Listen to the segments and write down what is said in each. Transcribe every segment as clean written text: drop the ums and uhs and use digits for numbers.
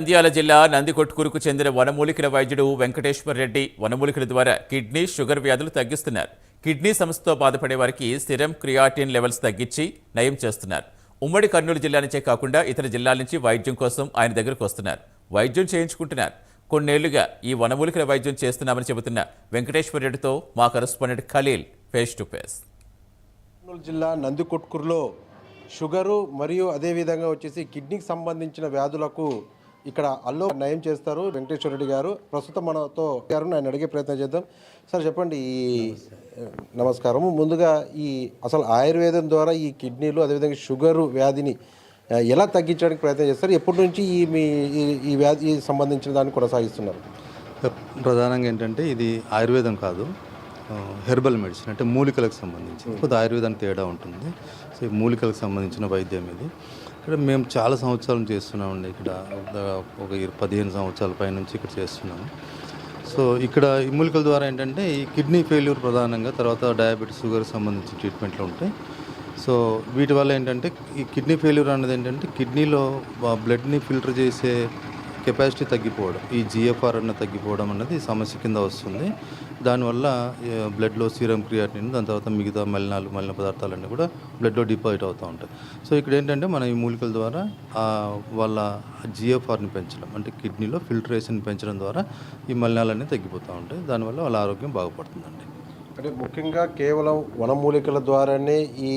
నంద్యాల జిల్లా నందికొట్కూరుకు చెందిన వనమూలికల వైద్యుడు వెంకటేశ్వర్ రెడ్డి వనమూలికల ద్వారా కిడ్నీ, షుగర్ వ్యాధులు తగ్గిస్తున్నారు. కిడ్నీ సమస్యతో బాధపడే వారికి సిరం క్రియాటిన్ లెవెల్స్ తగ్గించి నయం చేస్తున్నారు. ఉమ్మడి కర్నూలు జిల్లా నుంచే కాకుండా ఇతర జిల్లాల నుంచి వైద్యం కోసం ఆయన దగ్గరకు వస్తున్నారు. వైద్యం చేయించుకుంటున్నారు. కొన్నేళ్లుగా ఈ వనమూలికల వైద్యం చేస్తున్నామని చెబుతున్న వెంకటేశ్వర్ రెడ్డితో మా correspondent Khaleel face to face. Kurnool జిల్లా నందికొట్కూరులో షుగరు మరియు అదేవిధంగా వచ్చేసి కిడ్నీకి సంబంధించిన వ్యాధులకు ఇక్కడ అల్లో నయం చేస్తారు వెంకటేశ్వర రెడ్డి గారు. ప్రస్తుతం మనతో గారు ఆయన అడిగే ప్రయత్నం చేద్దాం. సార్ చెప్పండి, నమస్కారం. ముందుగా ఈ అసలు ఆయుర్వేదం ద్వారా ఈ కిడ్నీలు అదేవిధంగా షుగరు వ్యాధిని ఎలా తగ్గించడానికి ప్రయత్నం చేస్తారు? ఎప్పటి నుంచి ఈ వ్యాధి సంబంధించిన దాన్ని కొనసాగిస్తున్నారు? ప్రధానంగా ఏంటంటే ఇది ఆయుర్వేదం కాదు, హెర్బల్ మెడిసిన్, అంటే మూలికలకు సంబంధించి. కొద్ది ఆయుర్వేదానికి తేడా ఉంటుంది. సో ఈ మూలికలకు సంబంధించిన వైద్యం ఇది. ఇక్కడ మేము చాలా సంవత్సరాలు చేస్తున్నామండి. ఇక్కడ ఒక 15 సంవత్సరాల పై నుంచి ఇక్కడ చేస్తున్నాము. సో ఇక్కడ ఈ మూలికల ద్వారా ఏంటంటే ఈ కిడ్నీ ఫెయిల్యూర్ ప్రధానంగా, తర్వాత డయాబెటీస్, షుగర్ సంబంధించిన ట్రీట్మెంట్లు ఉంటాయి. సో వీటి వల్ల ఏంటంటే ఈ కిడ్నీ ఫెయిల్యూర్ అనేది ఏంటంటే కిడ్నీలో బ్లడ్ని ఫిల్టర్ చేసే కెపాసిటీ తగ్గిపోవడం, ఈ జిఎఫ్ఆర్ అన్న తగ్గిపోవడం అనేది సమస్య కింద వస్తుంది. దానివల్ల బ్లడ్లో సీరం క్రియాటిన్, దాని తర్వాత మిగతా మలిన పదార్థాలన్నీ కూడా బ్లడ్లో డిపాజిట్ అవుతూ ఉంటాయి. సో ఇక్కడ ఏంటంటే మనం ఈ మూలికల ద్వారా వాళ్ళ జిఎఫ్ఆర్ని పెంచడం, అంటే కిడ్నీలో ఫిల్టరేషన్ పెంచడం ద్వారా ఈ మలినాలన్నీ తగ్గిపోతూ ఉంటాయి. దానివల్ల వాళ్ళ ఆరోగ్యం బాగుపడుతుందండి. అంటే ముఖ్యంగా కేవలం వనమూలికల ద్వారానే ఈ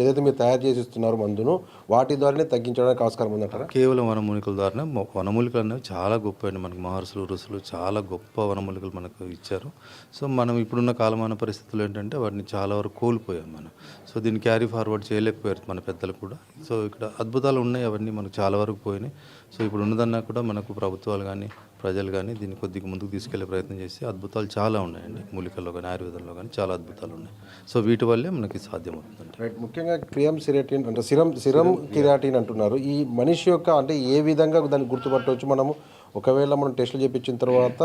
ఏదైతే మీరు తయారు చేసి ఇస్తున్నారు మందును, వాటి ద్వారానే తగ్గించడానికి ఆస్కారం ఉందంటారా? కేవలం వనమూలికల ద్వారానే. వనమూలికలు అనేవి చాలా గొప్ప అండి. మనకు మహర్షులు, ఋషులు చాలా గొప్ప వనమూలికలు మనకు ఇచ్చారు. సో మనం ఇప్పుడున్న కాలమాన పరిస్థితులు ఏంటంటే వాటిని చాలా వరకు కోల్పోయాం మనం. సో దీన్ని క్యారీ ఫార్వర్డ్ చేయలేకపోయారు మన పెద్దలు కూడా. సో ఇక్కడ అద్భుతాలు ఉన్నాయి, అవన్నీ మనకు చాలా వరకు పోయినాయి. సో ఇప్పుడు ఉన్నదన్నా కూడా మనకు ప్రభుత్వాలు కానీ ప్రజలు కానీ దీన్ని కొద్దిగా ముందుకు తీసుకెళ్లే ప్రయత్నం చేసి అద్భుతాలు చాలా ఉన్నాయండి. మూలికల్లో కానీ ఆయుర్వేదంలో కానీ చాలా అద్భుతాలు ఉన్నాయి. సో వీటి వల్లే మనకి సాధ్యమవుతుందండి. రైట్. ముఖ్యంగా క్రియాటిన్ అంటే సిరం క్రియాటిన్ అంటున్నారు. ఈ మనిషి యొక్క అంటే ఏ విధంగా దాన్ని గుర్తుపట్టవచ్చు మనము? ఒకవేళ మనం టెస్టులు చేయించిన తర్వాత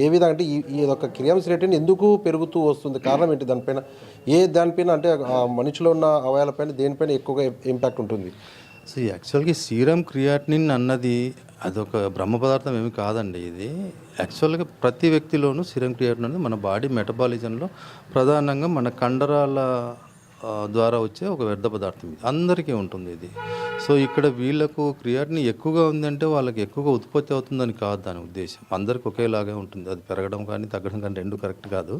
ఏ విధంగా అంటే ఈ యొక్క క్రియాటిన్ ఎందుకు పెరుగుతూ వస్తుంది? కారణం ఏంటి? దానిపైన అంటే మనిషిలో ఉన్న అవయాలపైన దేనిపైన ఎక్కువగా ఇంపాక్ట్ ఉంటుంది? సో యాక్చువల్గా సీరం క్రియాటినిన్ అన్నది అదొక బ్రహ్మ పదార్థం ఏమి కాదండి. ఇది యాక్చువల్గా ప్రతి వ్యక్తిలోనూ సీరం క్రియాటిన్ అనేది మన బాడీ మెటబాలిజంలో ప్రధానంగా మన కండరాల ద్వారా వచ్చే ఒక వ్యర్థ పదార్థం. ఇది అందరికీ ఉంటుంది ఇది. సో ఇక్కడ వీళ్ళకు క్రియాటిన్ ఎక్కువగా ఉందంటే వాళ్ళకి ఎక్కువగా ఉత్పత్తి అవుతుందని కాదు దాని ఉద్దేశం. అందరికి ఒకేలాగా ఉంటుంది. అది పెరగడం కానీ తగ్గడం కానీ రెండు కరెక్ట్ కాదు.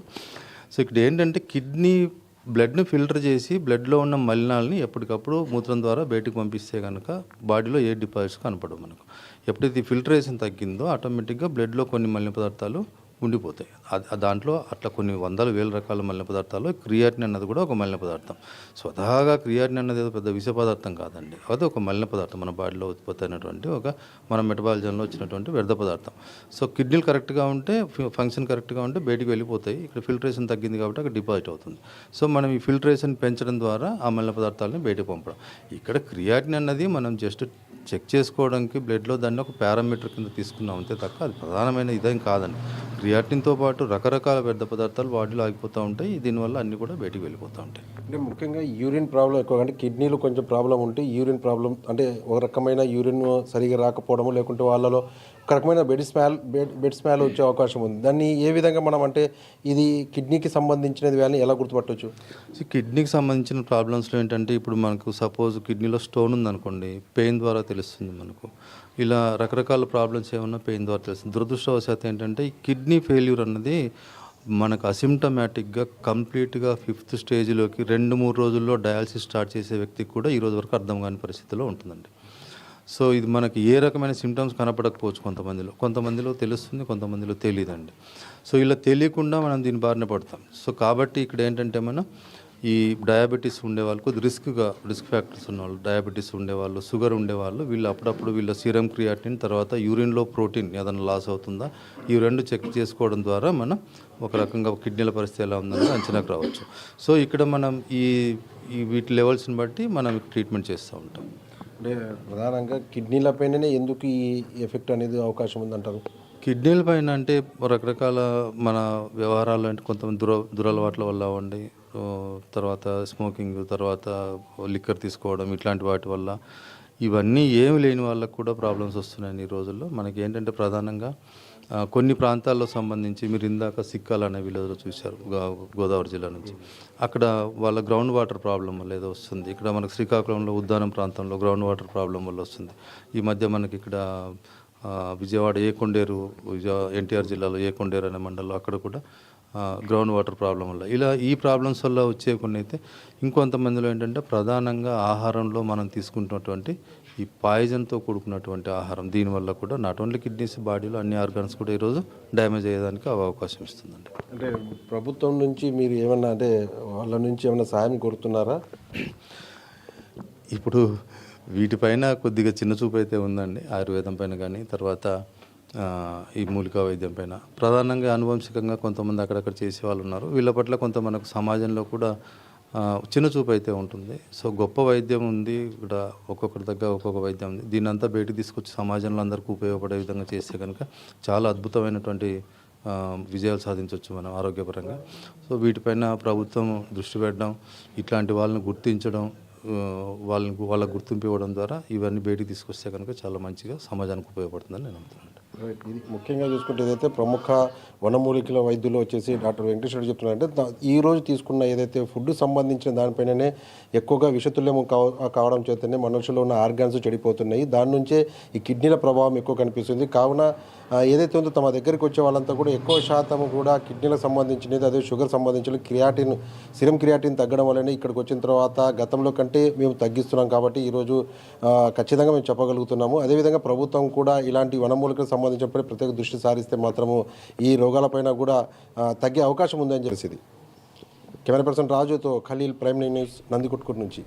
సో ఇక్కడ ఏంటంటే కిడ్నీ బ్లడ్ని ఫిల్టర్ చేసి బ్లడ్లో ఉన్న మలినాలని ఎప్పటికప్పుడు మూత్రం ద్వారా బయటకు పంపిస్తే కనుక బాడీలో ఏ డిపాజిట్స్ కనపడవు మనకు. ఎప్పుడైతే ఫిల్టరేషన్ తగ్గిందో ఆటోమేటిక్గా బ్లడ్లో కొన్ని మలిన పదార్థాలు ఉండిపోతాయి. దాంట్లో అట్లా కొన్ని వందల వేల రకాల మలిన పదార్థాలు క్రియాటిన్ అన్నది కూడా ఒక మలిన పదార్థం. స్వతహాగా క్రియాటిన్ అన్నది పెద్ద విష పదార్థం కాదండి. అది ఒక మలిన పదార్థం, మన బాడీలో ఉత్పత్తి అయినటువంటి మన మెటబాలిజంలో వచ్చినటువంటి వ్యర్థ పదార్థం. సో కిడ్నీలు కరెక్ట్గా ఉంటే, ఫంక్షన్ కరెక్ట్గా ఉంటే బయటికి వెళ్ళిపోతాయి. ఇక్కడ ఫిల్టరేషన్ తగ్గింది కాబట్టి అక్కడ డిపాజిట్ అవుతుంది. సో మనం ఈ ఫిల్టరేషన్ పెంచడం ద్వారా ఆ మలిన పదార్థాలని బయటకు పంపడం. ఇక్కడ క్రియాటిన్ అన్నది మనం జస్ట్ చెక్ చేసుకోవడానికి బ్లడ్లో దాన్ని ఒక పారామీటర్ కింద తీసుకున్నాం అంతే తప్ప అది ప్రధానమైన ఇదేం కాదండి. క్రియాటిన్తో పాటు రకరకాల వ్యర్థ పదార్థాలు బాడీలో ఆగిపోతూ ఉంటాయి. దీనివల్ల అన్నీ కూడా బయటికి వెళ్ళిపోతూ ఉంటాయి. అంటే ముఖ్యంగా యూరిన్ ప్రాబ్లం ఎక్కువ, అంటే కిడ్నీలో కొంచెం ప్రాబ్లం ఉంటే యూరిన్ ప్రాబ్లం, అంటే ఒక రకమైన యూరిన్ సరిగా రాకపోవడము, లేకుంటే వాళ్ళలో ఒక రకమైన బెడ్ స్మెల్ వచ్చే అవకాశం ఉంది. దాన్ని ఏ విధంగా మనం అంటే ఇది కిడ్నీకి సంబంధించినది అని ఎలా గుర్తుపట్టవచ్చు? కిడ్నీకి సంబంధించిన ప్రాబ్లమ్స్లో ఏంటంటే ఇప్పుడు మనకు సపోజ్ కిడ్నీలో స్టోన్ ఉందనుకోండి, పెయిన్ ద్వారా తెలుస్తుంది మనకు. ఇలా రకరకాల ప్రాబ్లమ్స్ ఏమన్నా పెయిన్ ద్వారా తెలుస్తుంది. దురదృష్టవశాత్తు ఏంటంటే ఈ కిడ్నీ ఫెయిల్యూర్ అన్నది మనకు అసిమ్టమాటిక్గా కంప్లీట్గా 5th స్టేజ్లోకి 2-3 రోజుల్లో డయాలసిస్ స్టార్ట్ చేసే వ్యక్తికి కూడా ఈ రోజు వరకు అర్థం కాని పరిస్థితిలో ఉంటుందండి. సో ఇది మనకి ఏ రకమైన సిమ్టమ్స్ కనపడకపోవచ్చు. కొంతమందిలో తెలుస్తుంది, కొంతమందిలో తెలియదండి. సో ఇలా తెలియకుండా మనం దీని బారిన పడతాం. సో కాబట్టి ఇక్కడ ఏంటంటే మనం ఈ డయాబెటీస్ ఉండేవాళ్ళకు రిస్క్ ఫ్యాక్టర్స్ ఉన్నవాళ్ళు, డయాబెటీస్ ఉండేవాళ్ళు, షుగర్ ఉండేవాళ్ళు, వీళ్ళు అప్పుడప్పుడు వీళ్ళ సీరం క్రియాటిన్, తర్వాత యూరిన్లో ప్రోటీన్ ఏదైనా లాస్ అవుతుందా, ఈ రెండు చెక్ చేసుకోవడం ద్వారా మనం ఒక రకంగా కిడ్నీల పరిస్థితి ఎలా ఉందని అంచనాకు రావచ్చు. సో ఇక్కడ మనం ఈ వీటి లెవెల్స్ని బట్టి మనం ట్రీట్మెంట్ చేస్తూ ఉంటాం. అంటే ప్రధానంగా కిడ్నీల పైననే ఎందుకు ఈ ఎఫెక్ట్ అనేది అవకాశం ఉందంటారు? కిడ్నీల పైన అంటే రకరకాల మన వ్యవహారాలు, అంటే కొంతమంది దురలవాట్ల వల్ల అవ్వండి, తర్వాత స్మోకింగ్, తర్వాత లిక్కర్ తీసుకోవడం, ఇట్లాంటి వాటి వల్ల ఇవన్నీ ఏమి లేని వాళ్ళకు కూడా ప్రాబ్లమ్స్ వస్తున్నాయి ఈ రోజుల్లో. మనకి ఏంటంటే ప్రధానంగా కొన్ని ప్రాంతాల్లో సంబంధించి మీరు ఇందాక సిక్కాల్ అనే విలేజ్లో చూశారు గోదావరి జిల్లా నుంచి. అక్కడ వాళ్ళ గ్రౌండ్ వాటర్ ప్రాబ్లం వల్ల ఏదో వస్తుంది. ఇక్కడ మనకు శ్రీకాకుళంలో ఉద్దానం ప్రాంతంలో గ్రౌండ్ వాటర్ ప్రాబ్లం వల్ల వస్తుంది. ఈ మధ్య మనకి ఇక్కడ విజయవాడ ఏకొండేరు ఎన్టీఆర్ జిల్లాలో ఏకొండేరు అనే మండలంలో అక్కడ కూడా గ్రౌండ్ వాటర్ ప్రాబ్లం వల్ల ఇలా ఈ ప్రాబ్లమ్స్ వల్ల వచ్చే కొన్ని అయితే ఇంకొంతమందిలో ఏంటంటే ప్రధానంగా ఆహారంలో మనం తీసుకుంటున్నటువంటి ఈ పాయిజన్తో కూడుకున్నటువంటి ఆహారం దీనివల్ల కూడా నాట్ ఓన్లీ కిడ్నీస్ బాడీలో అన్ని ఆర్గాన్స్ కూడా ఈరోజు డ్యామేజ్ అయ్యేదానికి అవకాశం ఇస్తుందండి. అంటే ప్రభుత్వం నుంచి మీరు ఏమన్నా అంటే వాళ్ళ నుంచి ఏమైనా సాయం కోరుతున్నారా? ఇప్పుడు వీటిపైన కొద్దిగా చిన్న చూపు అయితే ఉందండి. ఆయుర్వేదం పైన కానీ తర్వాత ఈ మూలికా వైద్యం పైన ప్రధానంగా అనువంశికంగా కొంతమంది అక్కడక్కడ చేసే వాళ్ళు ఉన్నారు. వీళ్ళ పట్ల కొంత మనకు సమాజంలో కూడా చిన్న చూపు అయితే ఉంటుంది. సో గొప్ప వైద్యం ఉంది ఇక్కడ, ఒక్కొక్కరి దగ్గర ఒక్కొక్క వైద్యం ఉంది. దీన్ని అంతా బయటికి తీసుకొచ్చి సమాజంలో అందరికీ ఉపయోగపడే విధంగా చేస్తే కనుక చాలా అద్భుతమైనటువంటి విజయాలు సాధించవచ్చు మనం ఆరోగ్యపరంగా. సో వీటిపైన ప్రభుత్వం దృష్టి పెట్టడం, ఇట్లాంటి వాళ్ళని గుర్తించడం, వాళ్ళ గుర్తింపు ఇవ్వడం ద్వారా ఇవన్నీ బయటికి తీసుకొస్తే కనుక చాలా మంచిగా సమాజానికి ఉపయోగపడుతుందని నేను నమ్ముతున్నాను. ఇది ముఖ్యంగా చూసుకుంటే ఏదైతే ప్రముఖ వనమూలికల వైద్యులు వచ్చేసి డాక్టర్ వెంకటేశ్వర చెప్తున్నారంటే ఈ రోజు తీసుకున్న ఏదైతే ఫుడ్ సంబంధించిన దానిపైననే ఎక్కువగా విషతుల్యం కావడం చేతనే మనుషుల్లో ఉన్న ఆర్గాన్స్ చెడిపోతున్నాయి. దాని నుంచే ఈ కిడ్నీల ప్రభావం ఎక్కువ కనిపిస్తుంది. కావున ఏదైతే ఉందో తమ దగ్గరికి వచ్చే వాళ్ళంతా కూడా ఎక్కువ శాతం కూడా కిడ్నీలకు సంబంధించినది, అదే షుగర్ సంబంధించిన సిరం క్రియాటిన్ తగ్గడం వల్లనే ఇక్కడికి వచ్చిన తర్వాత గతంలో కంటే మేము తగ్గిస్తున్నాం. కాబట్టి ఈరోజు ఖచ్చితంగా మేము చెప్పగలుగుతున్నాము. అదేవిధంగా ప్రభుత్వం కూడా ఇలాంటి వనమూలికలకు సంబంధించినప్పుడు ప్రత్యేక దృష్టి సారిస్తే మాత్రము ఈ రోగాలపైన కూడా తగ్గే అవకాశం ఉందని తెలిసింది. కెమెరా పర్సన్ రాజుతో ఖలీల్, ప్రైమ్ న్యూస్, నందికొట్కూరు నుంచి.